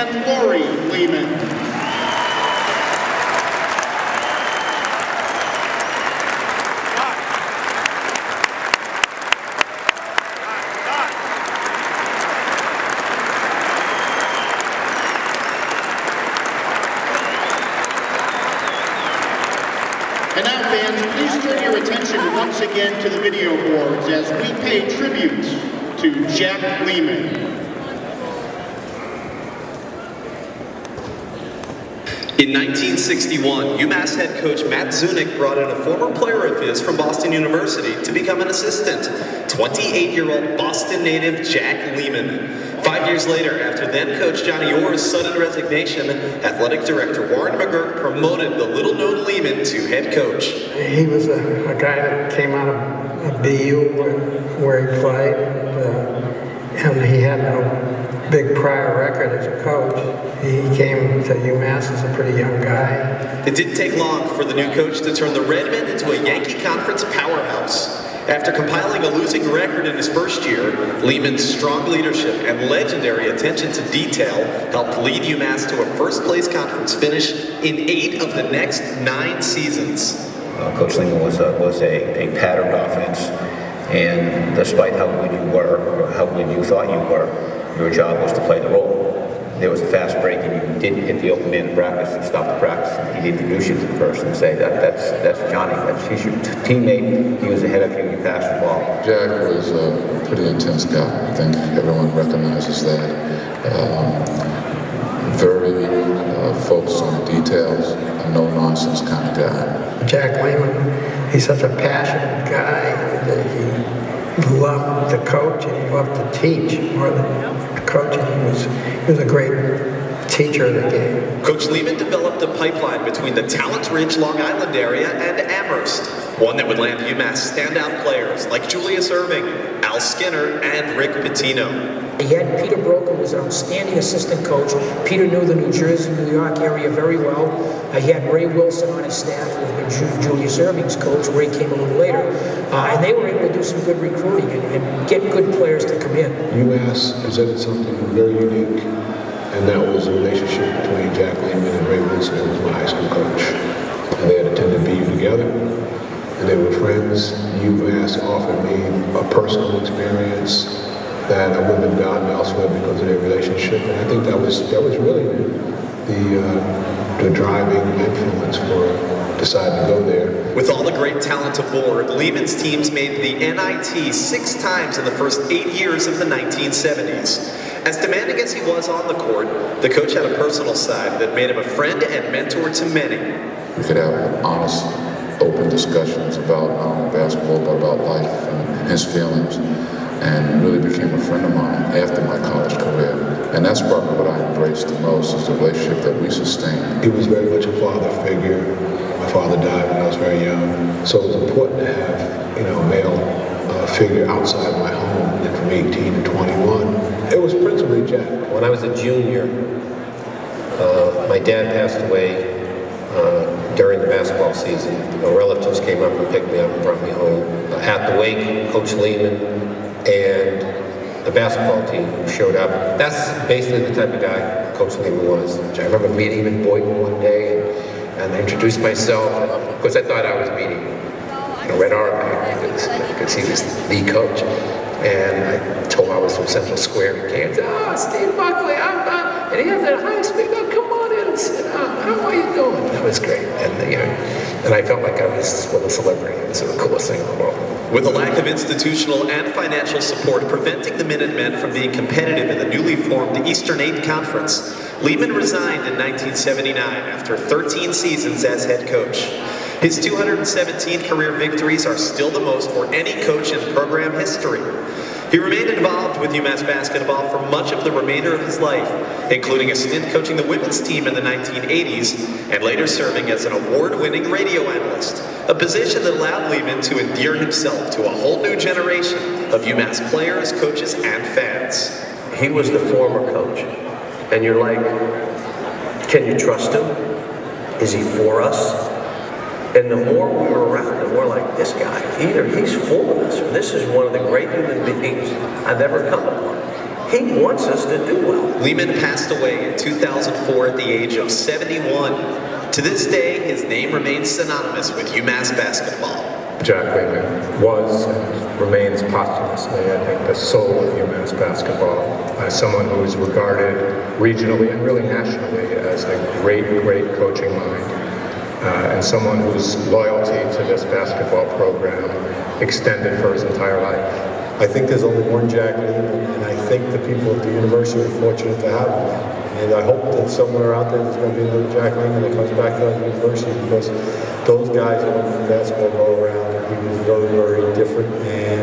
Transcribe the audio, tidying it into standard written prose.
and Lori Leaman. And now, fans, please turn your attention once again to the video boards as we pay tribute to Jack Leaman. In 1961, UMass head coach Matt Zunick brought in a former player of his from Boston University to become an assistant, 28-year-old Boston native Jack Leaman. 5 years later, after then-coach Johnny Orr's sudden resignation, athletic director Warren McGurk promoted the little-known Leaman to head coach. He was a guy that came out of BU where he played, and he had no big prior record as a coach. He came to UMass as a pretty young guy. It didn't take long for the new coach to turn the Redmen into a Yankee Conference powerhouse. After compiling a losing record in his first year, Leaman's strong leadership and legendary attention to detail helped lead UMass to a first-place conference finish in 8 of the next 9 seasons. Coach Leaman was a patterned offense, and despite how good you were, or how good you thought you were, your job was to play the role. There was a fast break and you didn't hit the open man in practice and stop the practice. He'd introduce you to the person and say, that's Johnny, he's your teammate, he was ahead of you, you passed the ball. Jack was a pretty intense guy. I think everyone recognizes that. Very focused on the details, a no-nonsense kind of guy. Jack Leaman, he's such a passionate guy that he loved to coach and he loved to teach more than coaching. He was a great teacher of the game. Coach Leaman developed a pipeline between the talent-rich Long Island area and Amherst, one that would land UMass standout players like Julius Erving, Al Skinner, and Rick Pitino. He had Peter Broker, was an outstanding assistant coach. Peter knew the New Jersey, New York area very well. He had Ray Wilson on his staff, who had been Julius Erving's coach. Ray came a little later. And they were able to do some good recruiting and get good players to come in. UMass presented something very unique, and that was the relationship between Jack Leaman and Ray Wilson, who was my high school coach. And they had attended BU together, and they were friends. UMass offered me a personal experience that I wouldn't have gotten elsewhere because of their relationship, and I think that was really the driving influence for deciding to go there. With all the great talent aboard, Leaman's teams made the NIT 6 times in the first 8 years of the 1970s. As demanding as he was on the court, the coach had a personal side that made him a friend and mentor to many. We could have honest, open discussions about basketball, but about life and his feelings, and really became a friend of mine after my college career. And that's probably what I embraced the most, is the relationship that we sustained. He was very much a father figure. My father died when I was very young, so it was important to have, a male figure outside my home. And from 18 to 21, it was principally Jack. When I was a junior, my dad passed away during the basketball season. Relatives came up and picked me up and brought me home. At the wake, Coach Leaman and the basketball team showed up. That's basically the type of guy Coach Leaman was. I remember meeting him in Boynton one day and I introduced myself. Of course, I thought I was meeting Red Army because he was the coach. And I told him I was from Central Square in Kansas. Oh, Steve Buckley, and he has that high speed. Oh, come on in and sit down. How are you doing? That was great. And I felt like I was with a celebrity. It was the coolest thing in the world. With a lack of institutional and financial support preventing the Minutemen from being competitive in the newly formed Eastern 8 Conference, Leaman resigned in 1979 after 13 seasons as head coach. His 217 career victories are still the most for any coach in program history. He remained involved with UMass basketball for much of the remainder of his life, including a stint coaching the women's team in the 1980s and later serving as an award-winning radio analyst, a position that allowed Leaman to endear himself to a whole new generation of UMass players, coaches, and fans. He was the former coach, and you're like, can you trust him? Is he for us? And the more we were around, the more like, this guy, either he's full of this, or this is one of the great human beings I've ever come upon. He wants us to do well. Leaman passed away in 2004 at the age of 71. To this day, his name remains synonymous with UMass basketball. Jack Leaman was and remains posthumously, I think, the soul of UMass basketball, as someone who is regarded regionally and really nationally as a great, great coaching mind, and someone whose loyalty to this basketball program extended for his entire life. I think there's only one Jack Leaman, and I think the people at the university are fortunate to have him. And I hope that somewhere out there there's going to be another Jack Leaman that comes back to that university, because those guys that went from basketball go around, and he was very, very different, and